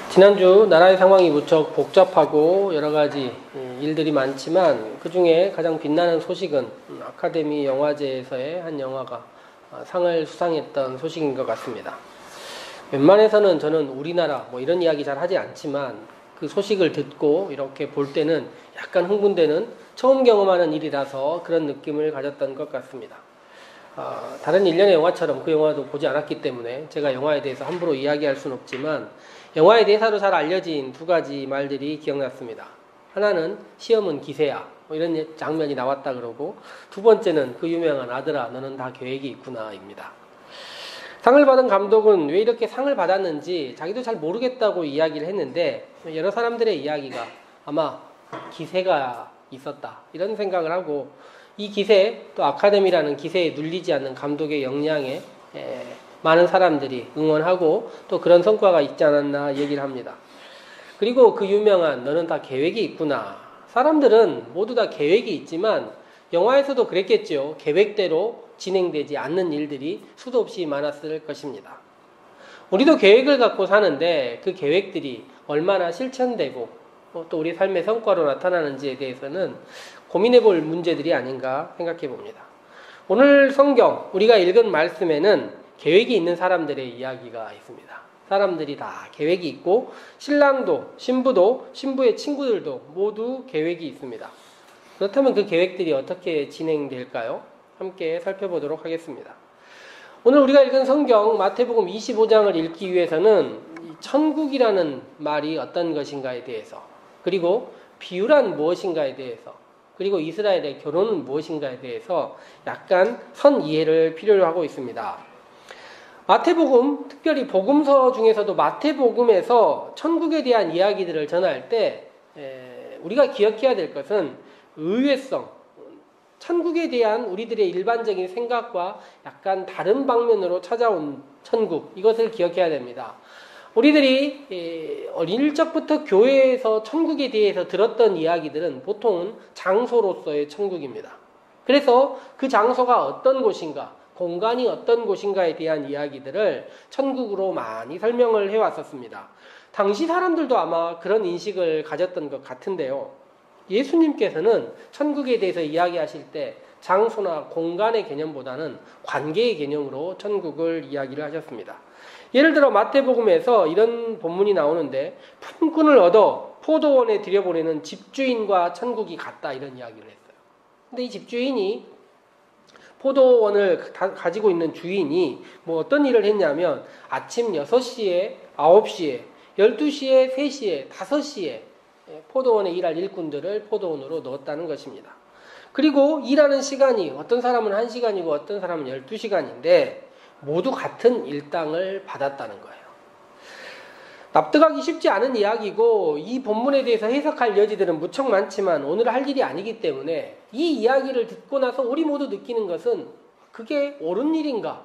지난주 나라의 상황이 무척 복잡하고 여러 가지 일들이 많지만 그 중에 가장 빛나는 소식은 아카데미 영화제에서의 한 영화가 상을 수상했던 소식인 것 같습니다. 웬만해서는 저는 우리나라 이런 이야기 잘 하지 않지만 그 소식을 듣고 이렇게 볼 때는 약간 흥분되는 처음 경험하는 일이라서 그런 느낌을 가졌던 것 같습니다. 다른 일련의 영화처럼 그 영화도 보지 않았기 때문에 제가 영화에 대해서 함부로 이야기할 수는 없지만 영화의 대사로 잘 알려진 두 가지 말들이 기억났습니다. 하나는 시험은 기세야 이런 장면이 나왔다 그러고, 두 번째는 그 유명한 아들아 너는 다 계획이 있구나 입니다. 상을 받은 감독은 왜 이렇게 상을 받았는지 자기도 잘 모르겠다고 이야기를 했는데, 여러 사람들의 이야기가 아마 기세가 있었다 이런 생각을 하고, 이 기세, 또 아카데미라는 기세에 눌리지 않는 감독의 역량에 많은 사람들이 응원하고 또 그런 성과가 있지 않았나 얘기를 합니다. 그리고 그 유명한 너는 다 계획이 있구나. 사람들은 모두 다 계획이 있지만 영화에서도 그랬겠죠. 계획대로 진행되지 않는 일들이 수도 없이 많았을 것입니다. 우리도 계획을 갖고 사는데 그 계획들이 얼마나 실천되고 또 우리 삶의 성과로 나타나는지에 대해서는 고민해 볼 문제들이 아닌가 생각해 봅니다. 오늘 성경 우리가 읽은 말씀에는 계획이 있는 사람들의 이야기가 있습니다. 사람들이 다 계획이 있고 신랑도 신부도 신부의 친구들도 모두 계획이 있습니다. 그렇다면 그 계획들이 어떻게 진행될까요? 함께 살펴보도록 하겠습니다. 오늘 우리가 읽은 성경 마태복음 25장을 읽기 위해서는 천국이라는 말이 어떤 것인가에 대해서, 그리고 비유란 무엇인가에 대해서, 그리고 이스라엘의 결혼은 무엇인가에 대해서 약간 선 이해를 필요로 하고 있습니다. 마태복음, 특별히 복음서 중에서도 마태복음에서 천국에 대한 이야기들을 전할 때 우리가 기억해야 될 것은 의외성, 천국에 대한 우리들의 일반적인 생각과 약간 다른 방면으로 찾아온 천국, 이것을 기억해야 됩니다. 우리들이 어릴 적부터 교회에서 천국에 대해서 들었던 이야기들은 보통은 장소로서의 천국입니다. 그래서 그 장소가 어떤 곳인가, 공간이 어떤 곳인가에 대한 이야기들을 천국으로 많이 설명을 해왔었습니다. 당시 사람들도 아마 그런 인식을 가졌던 것 같은데요. 예수님께서는 천국에 대해서 이야기하실 때 장소나 공간의 개념보다는 관계의 개념으로 천국을 이야기를 하셨습니다. 예를 들어 마태복음에서 이런 본문이 나오는데, 품꾼을 얻어 포도원에 들여보내는 집주인과 천국이 같다 이런 이야기를 했어요. 근데 이 집주인이, 포도원을 가지고 있는 주인이 어떤 일을 했냐면 아침 6시에, 9시에, 12시에, 3시에, 5시에 포도원에 일할 일꾼들을 포도원으로 넣었다는 것입니다. 그리고 일하는 시간이 어떤 사람은 1시간이고 어떤 사람은 12시간인데 모두 같은 일당을 받았다는 거예요. 납득하기 쉽지 않은 이야기고 이 본문에 대해서 해석할 여지들은 무척 많지만 오늘 할 일이 아니기 때문에 이 이야기를 듣고 나서 우리 모두 느끼는 것은 그게 옳은 일인가?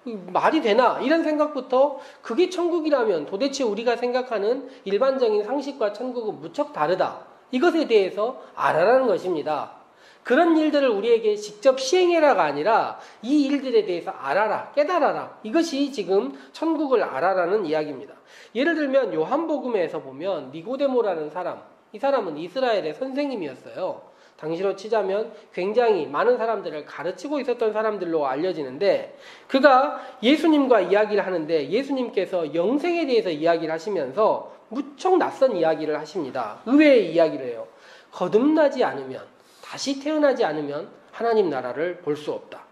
말이 되나? 이런 생각부터 그게 천국이라면 도대체 우리가 생각하는 일반적인 상식과 천국은 무척 다르다. 이것에 대해서 알아라는 것입니다. 그런 일들을 우리에게 직접 시행해라가 아니라 이 일들에 대해서 알아라, 깨달아라. 이것이 지금 천국을 알아라는 이야기입니다. 예를 들면 요한복음에서 보면 니고데모라는 사람, 이 사람은 이스라엘의 선생님이었어요. 당시로 치자면 굉장히 많은 사람들을 가르치고 있었던 사람들로 알려지는데, 그가 예수님과 이야기를 하는데 예수님께서 영생에 대해서 이야기를 하시면서 무척 낯선 이야기를 하십니다. 의외의 이야기를 해요. 거듭나지 않으면, 다시 태어나지 않으면 하나님 나라를 볼 수 없다.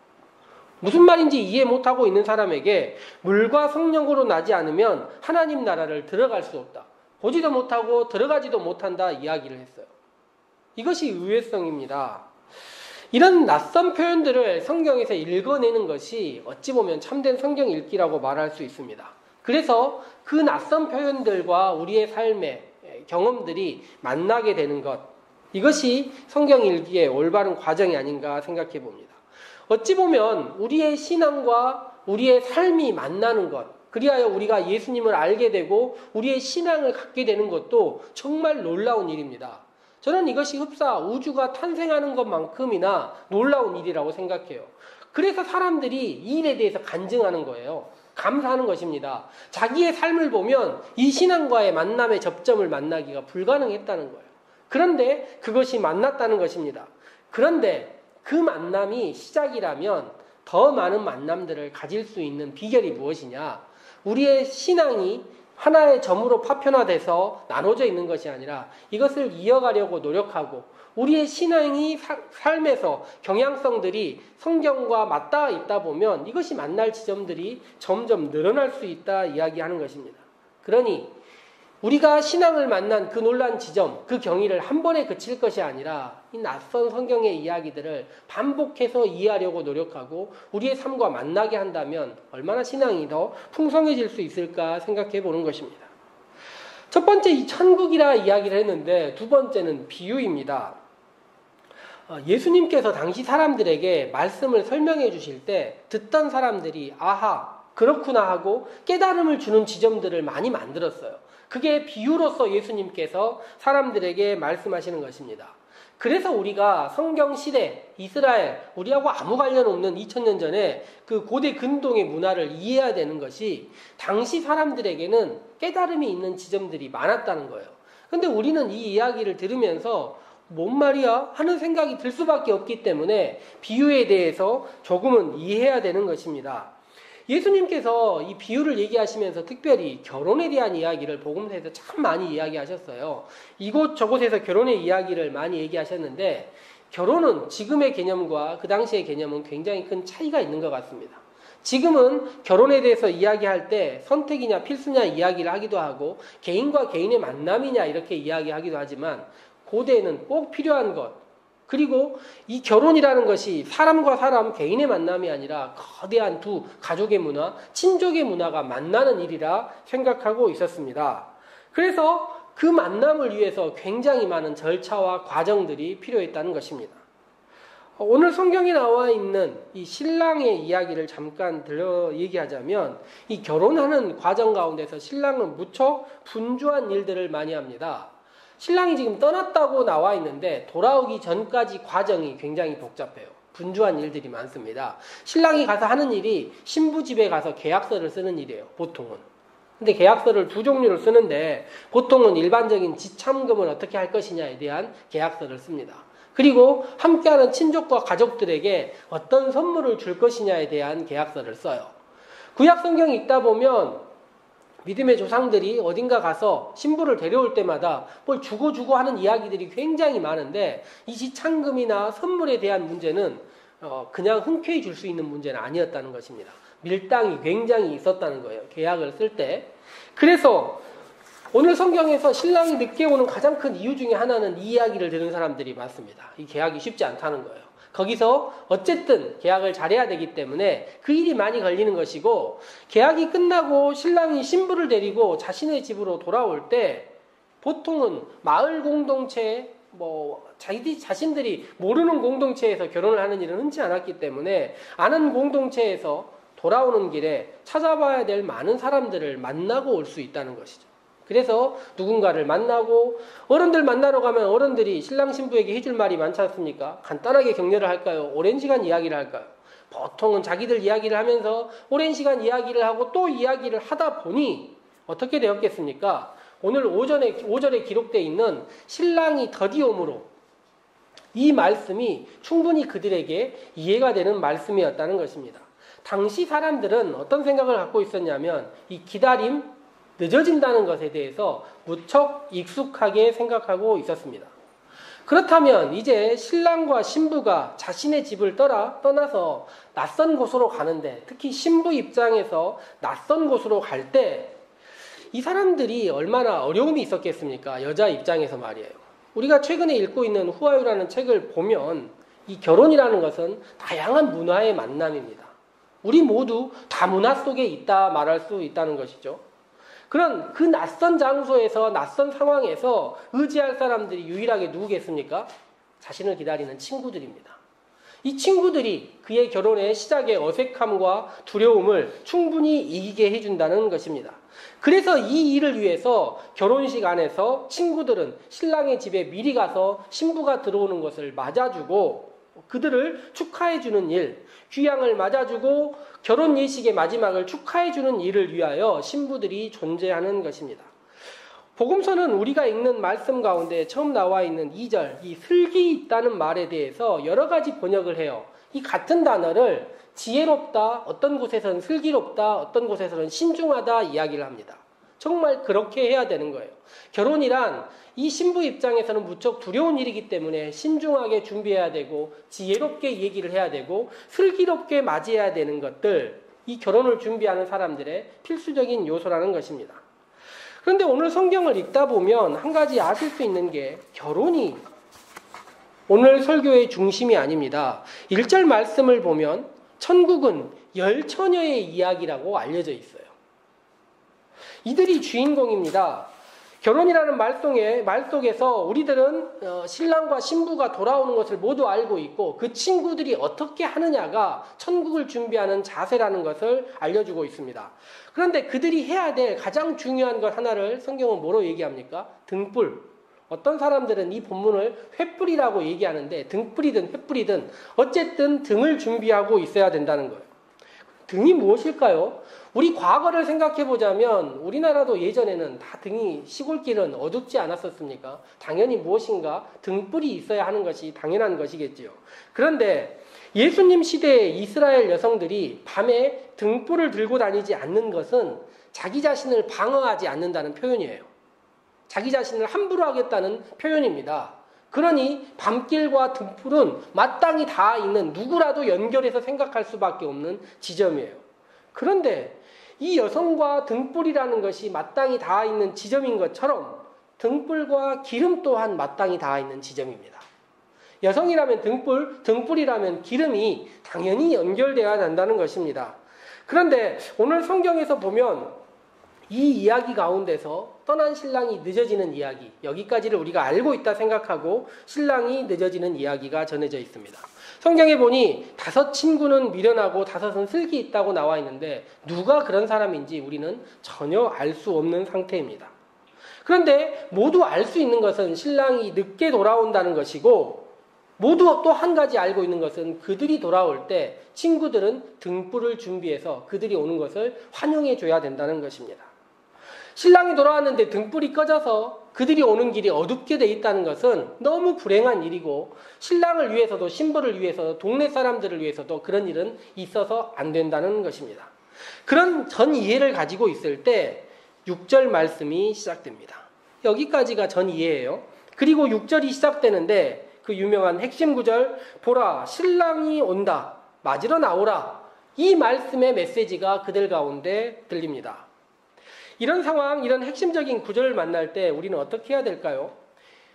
무슨 말인지 이해 못하고 있는 사람에게 물과 성령으로 나지 않으면 하나님 나라를 들어갈 수 없다. 보지도 못하고 들어가지도 못한다 이야기를 했어요. 이것이 의외성입니다. 이런 낯선 표현들을 성경에서 읽어내는 것이 어찌 보면 참된 성경 읽기라고 말할 수 있습니다. 그래서 그 낯선 표현들과 우리의 삶의 경험들이 만나게 되는 것, 이것이 성경 읽기의 올바른 과정이 아닌가 생각해 봅니다. 어찌 보면 우리의 신앙과 우리의 삶이 만나는 것, 그리하여 우리가 예수님을 알게 되고 우리의 신앙을 갖게 되는 것도 정말 놀라운 일입니다. 저는 이것이 흡사 우주가 탄생하는 것만큼이나 놀라운 일이라고 생각해요. 그래서 사람들이 이 일에 대해서 간증하는 거예요. 감사하는 것입니다. 자기의 삶을 보면 이 신앙과의 만남의 접점을 만나기가 불가능했다는 거예요. 그런데 그것이 만났다는 것입니다. 그런데 그 만남이 시작이라면 더 많은 만남들을 가질 수 있는 비결이 무엇이냐? 우리의 신앙이 하나의 점으로 파편화돼서 나눠져 있는 것이 아니라 이것을 이어가려고 노력하고 우리의 신앙이 삶에서 경향성들이 성경과 맞닿아 있다 보면 이것이 만날 지점들이 점점 늘어날 수 있다 이야기하는 것입니다. 그러니 우리가 신앙을 만난 그 놀란 지점, 그 경위를 한 번에 그칠 것이 아니라 이 낯선 성경의 이야기들을 반복해서 이해하려고 노력하고 우리의 삶과 만나게 한다면 얼마나 신앙이 더 풍성해질 수 있을까 생각해 보는 것입니다. 첫 번째 이 천국이라 이야기를 했는데 두 번째는 비유입니다. 예수님께서 당시 사람들에게 말씀을 설명해 주실 때 듣던 사람들이 아하 그렇구나 하고 깨달음을 주는 지점들을 많이 만들었어요. 그게 비유로서 예수님께서 사람들에게 말씀하시는 것입니다. 그래서 우리가 성경 시대 이스라엘 우리하고 아무 관련 없는 2000년 전에 그 고대 근동의 문화를 이해해야 되는 것이 당시 사람들에게는 깨달음이 있는 지점들이 많았다는 거예요. 근데 우리는 이 이야기를 들으면서 뭔 말이야? 하는 생각이 들 수밖에 없기 때문에 비유에 대해서 조금은 이해해야 되는 것입니다. 예수님께서 이 비유를 얘기하시면서 특별히 결혼에 대한 이야기를 복음서에서 참 많이 이야기하셨어요. 이곳저곳에서 결혼의 이야기를 많이 얘기하셨는데 결혼은 지금의 개념과 그 당시의 개념은 굉장히 큰 차이가 있는 것 같습니다. 지금은 결혼에 대해서 이야기할 때 선택이냐 필수냐 이야기를 하기도 하고 개인과 개인의 만남이냐 이렇게 이야기하기도 하지만 고대에는 꼭 필요한 것 그리고 이 결혼이라는 것이 사람과 사람 개인의 만남이 아니라 거대한 두 가족의 문화, 친족의 문화가 만나는 일이라 생각하고 있었습니다. 그래서 그 만남을 위해서 굉장히 많은 절차와 과정들이 필요했다는 것입니다. 오늘 성경에 나와 있는 이 신랑의 이야기를 잠깐 얘기하자면 이 결혼하는 과정 가운데서 신랑은 무척 분주한 일들을 많이 합니다. 신랑이 지금 떠났다고 나와 있는데 돌아오기 전까지 과정이 굉장히 복잡해요. 분주한 일들이 많습니다. 신랑이 가서 하는 일이 신부 집에 가서 계약서를 쓰는 일이에요. 보통은. 근데 계약서를 두 종류를 쓰는데 보통은 일반적인 지참금을 어떻게 할 것이냐에 대한 계약서를 씁니다. 그리고 함께하는 친족과 가족들에게 어떤 선물을 줄 것이냐에 대한 계약서를 써요. 구약 성경이 있다 보면 믿음의 조상들이 어딘가 가서 신부를 데려올 때마다 뭘 주고 하는 이야기들이 굉장히 많은데 이 지참금이나 선물에 대한 문제는 그냥 흔쾌히 줄 수 있는 문제는 아니었다는 것입니다. 밀당이 굉장히 있었다는 거예요. 계약을 쓸 때. 그래서 오늘 성경에서 신랑이 늦게 오는 가장 큰 이유 중에 하나는 이 이야기를 들은 사람들이 많습니다. 이 계약이 쉽지 않다는 거예요. 거기서 어쨌든 계약을 잘해야 되기 때문에 그 일이 많이 걸리는 것이고 계약이 끝나고 신랑이 신부를 데리고 자신의 집으로 돌아올 때 보통은 마을 공동체 자신들이 모르는 공동체에서 결혼을 하는 일은 흔치 않았기 때문에 아는 공동체에서 돌아오는 길에 찾아봐야 될 많은 사람들을 만나고 올 수 있다는 것이죠. 그래서 누군가를 만나고 어른들 만나러 가면 어른들이 신랑 신부에게 해줄 말이 많지 않습니까? 간단하게 격려를 할까요? 오랜 시간 이야기를 할까요? 보통은 자기들 이야기를 하면서 오랜 시간 이야기를 하고 또 이야기를 하다 보니 어떻게 되었겠습니까? 오늘 5절에 기록되어 있는 신랑이 더디옴으로 이 말씀이 충분히 그들에게 이해가 되는 말씀이었다는 것입니다. 당시 사람들은 어떤 생각을 갖고 있었냐면 이 기다림, 늦어진다는 것에 대해서 무척 익숙하게 생각하고 있었습니다. 그렇다면 이제 신랑과 신부가 자신의 집을 떠나서 낯선 곳으로 가는데 특히 신부 입장에서 낯선 곳으로 갈 때 이 사람들이 얼마나 어려움이 있었겠습니까? 여자 입장에서 말이에요. 우리가 최근에 읽고 있는 후아유라는 책을 보면 이 결혼이라는 것은 다양한 문화의 만남입니다. 우리 모두 다문화 속에 있다 말할 수 있다는 것이죠. 그런 그 낯선 장소에서 낯선 상황에서 의지할 사람들이 유일하게 누구겠습니까? 자신을 기다리는 친구들입니다. 이 친구들이 그의 결혼의 시작의 어색함과 두려움을 충분히 이기게 해준다는 것입니다. 그래서 이 일을 위해서 결혼식 안에서 친구들은 신랑의 집에 미리 가서 신부가 들어오는 것을 맞아주고 그들을 축하해주는 일, 귀향을 맞아주고 결혼 예식의 마지막을 축하해주는 일을 위하여 신부들이 존재하는 것입니다. 복음서는 우리가 읽는 말씀 가운데 처음 나와 있는 2절, 이 슬기 있다는 말에 대해서 여러 가지 번역을 해요. 이 같은 단어를 지혜롭다, 어떤 곳에서는 슬기롭다, 어떤 곳에서는 신중하다 이야기를 합니다. 정말 그렇게 해야 되는 거예요. 결혼이란 이 신부 입장에서는 무척 두려운 일이기 때문에 신중하게 준비해야 되고 지혜롭게 얘기를 해야 되고 슬기롭게 맞이해야 되는 것들, 이 결혼을 준비하는 사람들의 필수적인 요소라는 것입니다. 그런데 오늘 성경을 읽다 보면 한 가지 아실 수 있는 게 결혼이 오늘 설교의 중심이 아닙니다. 1절 말씀을 보면 천국은 열처녀의 이야기라고 알려져 있어요. 이들이 주인공입니다. 결혼이라는 말 속에서 우리들은 신랑과 신부가 돌아오는 것을 모두 알고 있고 그 친구들이 어떻게 하느냐가 천국을 준비하는 자세라는 것을 알려주고 있습니다. 그런데 그들이 해야 될 가장 중요한 것 하나를 성경은 뭐로 얘기합니까? 등불. 어떤 사람들은 이 본문을 횃불이라고 얘기하는데 등불이든 횃불이든 어쨌든 등을 준비하고 있어야 된다는 거예요. 등이 무엇일까요? 우리 과거를 생각해 보자면 우리나라도 예전에는 다 등이 시골길은 어둡지 않았었습니까? 당연히 무엇인가 등불이 있어야 하는 것이 당연한 것이겠지요. 그런데 예수님 시대의 이스라엘 여성들이 밤에 등불을 들고 다니지 않는 것은 자기 자신을 방어하지 않는다는 표현이에요. 자기 자신을 함부로 하겠다는 표현입니다. 그러니 밤길과 등불은 마땅히 닿아 있는 누구라도 연결해서 생각할 수밖에 없는 지점이에요. 그런데 이 여성과 등불이라는 것이 마땅히 닿아 있는 지점인 것처럼 등불과 기름 또한 마땅히 닿아 있는 지점입니다. 여성이라면 등불, 등불이라면 기름이 당연히 연결되어야 한다는 것입니다. 그런데 오늘 성경에서 보면 이 이야기 가운데서 떠난 신랑이 늦어지는 이야기, 여기까지를 우리가 알고 있다 생각하고 신랑이 늦어지는 이야기가 전해져 있습니다. 성경에 보니 5 친구는 미련하고 5은 슬기 있다고 나와 있는데 누가 그런 사람인지 우리는 전혀 알 수 없는 상태입니다. 그런데 모두 알 수 있는 것은 신랑이 늦게 돌아온다는 것이고 모두 또 한 가지 알고 있는 것은 그들이 돌아올 때 친구들은 등불을 준비해서 그들이 오는 것을 환영해 줘야 된다는 것입니다. 신랑이 돌아왔는데 등불이 꺼져서 그들이 오는 길이 어둡게 돼 있다는 것은 너무 불행한 일이고 신랑을 위해서도 신부를 위해서도 동네 사람들을 위해서도 그런 일은 있어서 안 된다는 것입니다. 그런 전 이해를 가지고 있을 때 6절 말씀이 시작됩니다. 여기까지가 전 이해예요. 그리고 6절이 시작되는데 그 유명한 핵심 구절, 보라 신랑이 온다 맞으러 나오라, 이 말씀의 메시지가 그들 가운데 들립니다. 이런 상황, 이런 핵심적인 구절을 만날 때 우리는 어떻게 해야 될까요?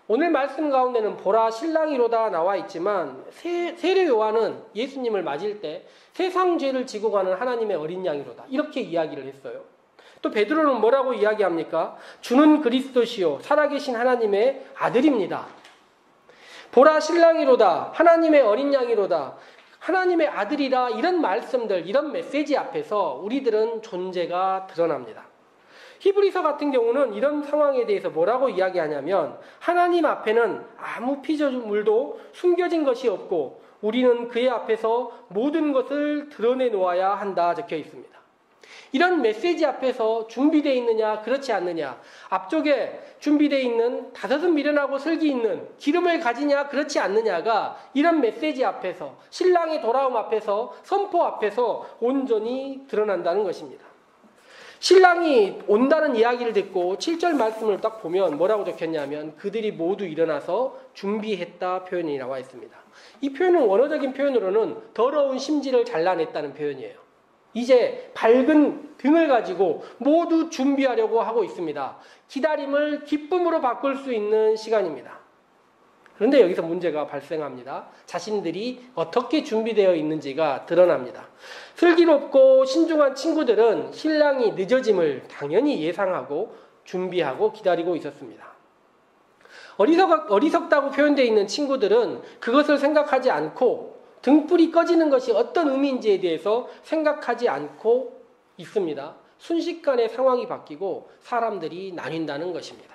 오늘 말씀 가운데는 보라 신랑이로다 나와 있지만 세례 요한은 예수님을 맞을 때 세상 죄를 지고 가는 하나님의 어린 양이로다 이렇게 이야기를 했어요. 또 베드로는 뭐라고 이야기합니까? 주는 그리스도시요 살아계신 하나님의 아들입니다. 보라 신랑이로다, 하나님의 어린 양이로다, 하나님의 아들이라, 이런 말씀들, 이런 메시지 앞에서 우리들은 존재가 드러납니다. 히브리서 같은 경우는 이런 상황에 대해서 뭐라고 이야기하냐면 하나님 앞에는 아무 피조물도 숨겨진 것이 없고 우리는 그의 앞에서 모든 것을 드러내 놓아야 한다 적혀 있습니다. 이런 메시지 앞에서 준비되어 있느냐 그렇지 않느냐, 앞쪽에 준비되어 있는 5은 미련하고 슬기 있는 기름을 가지냐 그렇지 않느냐가 이런 메시지 앞에서, 신랑의 돌아옴 앞에서, 선포 앞에서 온전히 드러난다는 것입니다. 신랑이 온다는 이야기를 듣고 7절 말씀을 딱 보면 뭐라고 적혔냐면 그들이 모두 일어나서 준비했다 표현이 나와 있습니다. 이 표현은 원어적인 표현으로는 더러운 심지를 잘라냈다는 표현이에요. 이제 밝은 등을 가지고 모두 준비하려고 하고 있습니다. 기다림을 기쁨으로 바꿀 수 있는 시간입니다. 그런데 여기서 문제가 발생합니다. 자신들이 어떻게 준비되어 있는지가 드러납니다. 슬기롭고 신중한 친구들은 신랑이 늦어짐을 당연히 예상하고 준비하고 기다리고 있었습니다. 어리석다고 표현되어 있는 친구들은 그것을 생각하지 않고 등불이 꺼지는 것이 어떤 의미인지에 대해서 생각하지 않고 있습니다. 순식간에 상황이 바뀌고 사람들이 나뉜다는 것입니다.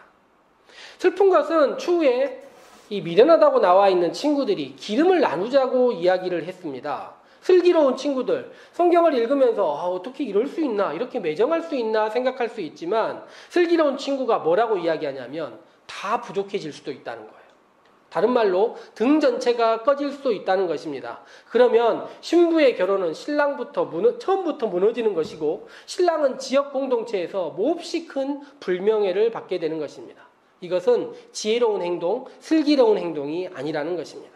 슬픈 것은 추후에 이 미련하다고 나와 있는 친구들이 기름을 나누자고 이야기를 했습니다. 슬기로운 친구들, 성경을 읽으면서 어떻게 이럴 수 있나, 이렇게 매정할 수 있나 생각할 수 있지만 슬기로운 친구가 뭐라고 이야기하냐면 다 부족해질 수도 있다는 거예요. 다른 말로 등 전체가 꺼질 수도 있다는 것입니다. 그러면 신부의 결혼은 처음부터 무너지는 것이고 신랑은 지역 공동체에서 몹시 큰 불명예를 받게 되는 것입니다. 이것은 지혜로운 행동, 슬기로운 행동이 아니라는 것입니다.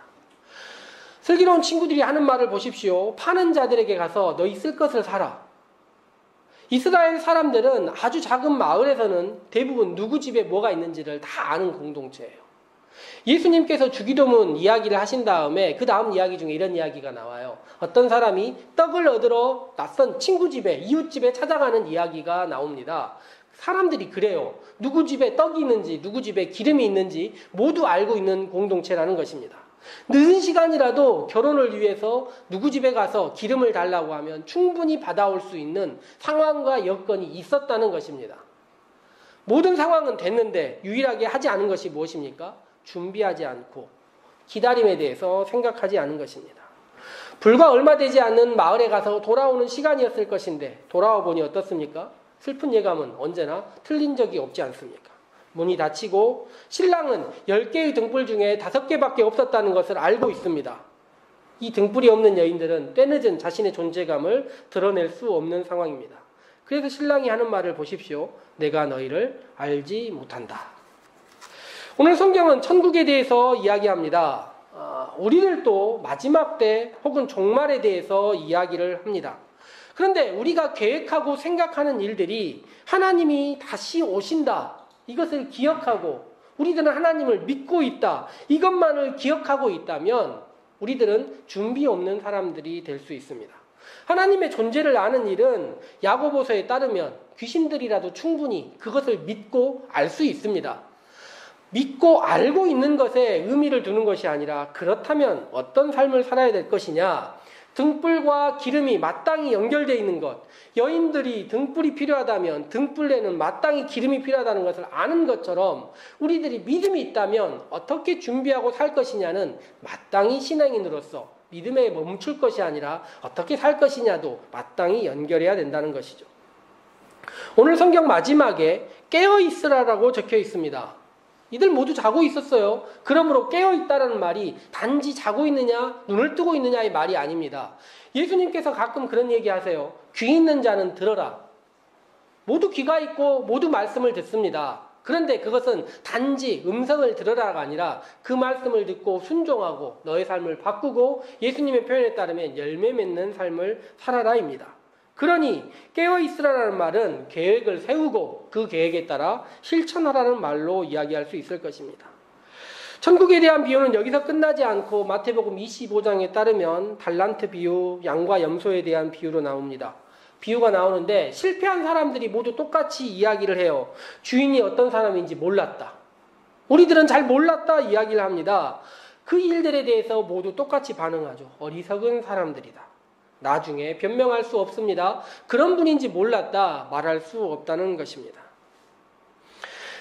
슬기로운 친구들이 하는 말을 보십시오. 파는 자들에게 가서 너희 쓸 것을 사라. 이스라엘 사람들은 아주 작은 마을에서는 대부분 누구 집에 뭐가 있는지를 다 아는 공동체예요. 예수님께서 주기도문 이야기를 하신 다음에 그 다음 이야기 중에 이런 이야기가 나와요. 어떤 사람이 떡을 얻으러 낯선 친구 집에, 이웃 집에 찾아가는 이야기가 나옵니다. 사람들이 그래요. 누구 집에 떡이 있는지, 누구 집에 기름이 있는지 모두 알고 있는 공동체라는 것입니다. 늦은 시간이라도 결혼을 위해서 누구 집에 가서 기름을 달라고 하면 충분히 받아올 수 있는 상황과 여건이 있었다는 것입니다. 모든 상황은 됐는데 유일하게 하지 않은 것이 무엇입니까? 준비하지 않고 기다림에 대해서 생각하지 않은 것입니다. 불과 얼마 되지 않는 마을에 가서 돌아오는 시간이었을 것인데 돌아와 보니 어떻습니까? 슬픈 예감은 언제나 틀린 적이 없지 않습니까? 문이 닫히고 신랑은 10개의 등불 중에 5개밖에 없었다는 것을 알고 있습니다. 이 등불이 없는 여인들은 때늦은 자신의 존재감을 드러낼 수 없는 상황입니다. 그래서 신랑이 하는 말을 보십시오. 내가 너희를 알지 못한다. 오늘 성경은 천국에 대해서 이야기합니다. 우리들도 마지막 때 혹은 종말에 대해서 이야기를 합니다. 그런데 우리가 계획하고 생각하는 일들이 하나님이 다시 오신다. 이것을 기억하고 우리들은 하나님을 믿고 있다. 이것만을 기억하고 있다면 우리들은 준비 없는 사람들이 될 수 있습니다. 하나님의 존재를 아는 일은 야고보서에 따르면 귀신들이라도 충분히 그것을 믿고 알 수 있습니다. 믿고 알고 있는 것에 의미를 두는 것이 아니라 그렇다면 어떤 삶을 살아야 될 것이냐. 등불과 기름이 마땅히 연결되어 있는 것. 여인들이 등불이 필요하다면 등불에는 마땅히 기름이 필요하다는 것을 아는 것처럼 우리들이 믿음이 있다면 어떻게 준비하고 살 것이냐는 마땅히 신앙인으로서 믿음에 멈출 것이 아니라 어떻게 살 것이냐도 마땅히 연결해야 된다는 것이죠. 오늘 성경 마지막에 깨어있으라라고 적혀 있습니다. 이들 모두 자고 있었어요. 그러므로 깨어있다라는 말이 단지 자고 있느냐, 눈을 뜨고 있느냐의 말이 아닙니다. 예수님께서 가끔 그런 얘기 하세요. 귀 있는 자는 들어라. 모두 귀가 있고 모두 말씀을 듣습니다. 그런데 그것은 단지 음성을 들으라가 아니라 그 말씀을 듣고 순종하고 너의 삶을 바꾸고 예수님의 표현에 따르면 열매 맺는 삶을 살아라입니다. 그러니 깨어있으라는 말은 계획을 세우고 그 계획에 따라 실천하라는 말로 이야기할 수 있을 것입니다. 천국에 대한 비유는 여기서 끝나지 않고 마태복음 25장에 따르면 달란트 비유, 양과 염소에 대한 비유로 나옵니다. 비유가 나오는데 실패한 사람들이 모두 똑같이 이야기를 해요. 주인이 어떤 사람인지 몰랐다. 우리들은 잘 몰랐다 이야기를 합니다. 그 일들에 대해서 모두 똑같이 반응하죠. 어리석은 사람들이다. 나중에 변명할 수 없습니다. 그런 분인지 몰랐다 말할 수 없다는 것입니다.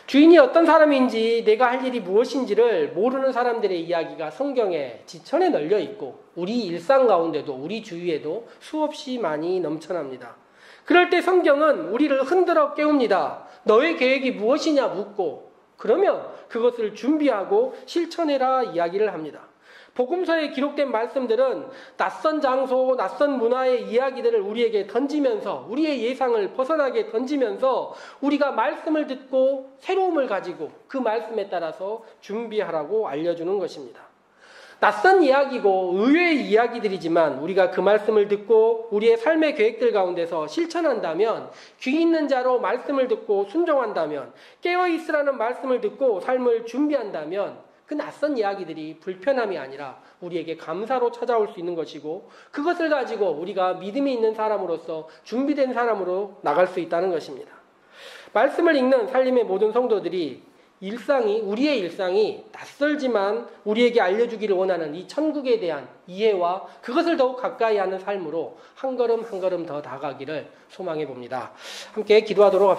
주인이 어떤 사람인지 내가 할 일이 무엇인지를 모르는 사람들의 이야기가 성경에 지천에 널려 있고 우리 일상 가운데도 우리 주위에도 수없이 많이 넘쳐납니다. 그럴 때 성경은 우리를 흔들어 깨웁니다. 너의 계획이 무엇이냐 묻고 그러면 그것을 준비하고 실천해라 이야기를 합니다. 복음서에 기록된 말씀들은 낯선 장소, 낯선 문화의 이야기들을 우리에게 던지면서 우리의 예상을 벗어나게 던지면서 우리가 말씀을 듣고 새로움을 가지고 그 말씀에 따라서 준비하라고 알려주는 것입니다. 낯선 이야기고 의외의 이야기들이지만 우리가 그 말씀을 듣고 우리의 삶의 계획들 가운데서 실천한다면 귀 있는 자로 말씀을 듣고 순종한다면 깨어있으라는 말씀을 듣고 삶을 준비한다면 그 낯선 이야기들이 불편함이 아니라 우리에게 감사로 찾아올 수 있는 것이고 그것을 가지고 우리가 믿음이 있는 사람으로서 준비된 사람으로 나갈 수 있다는 것입니다. 말씀을 읽는 살림의 모든 성도들이 우리의 일상이 낯설지만 우리에게 알려주기를 원하는 이 천국에 대한 이해와 그것을 더욱 가까이 하는 삶으로 한 걸음 한 걸음 더 나아가기를 소망해 봅니다. 함께 기도하도록 합시다.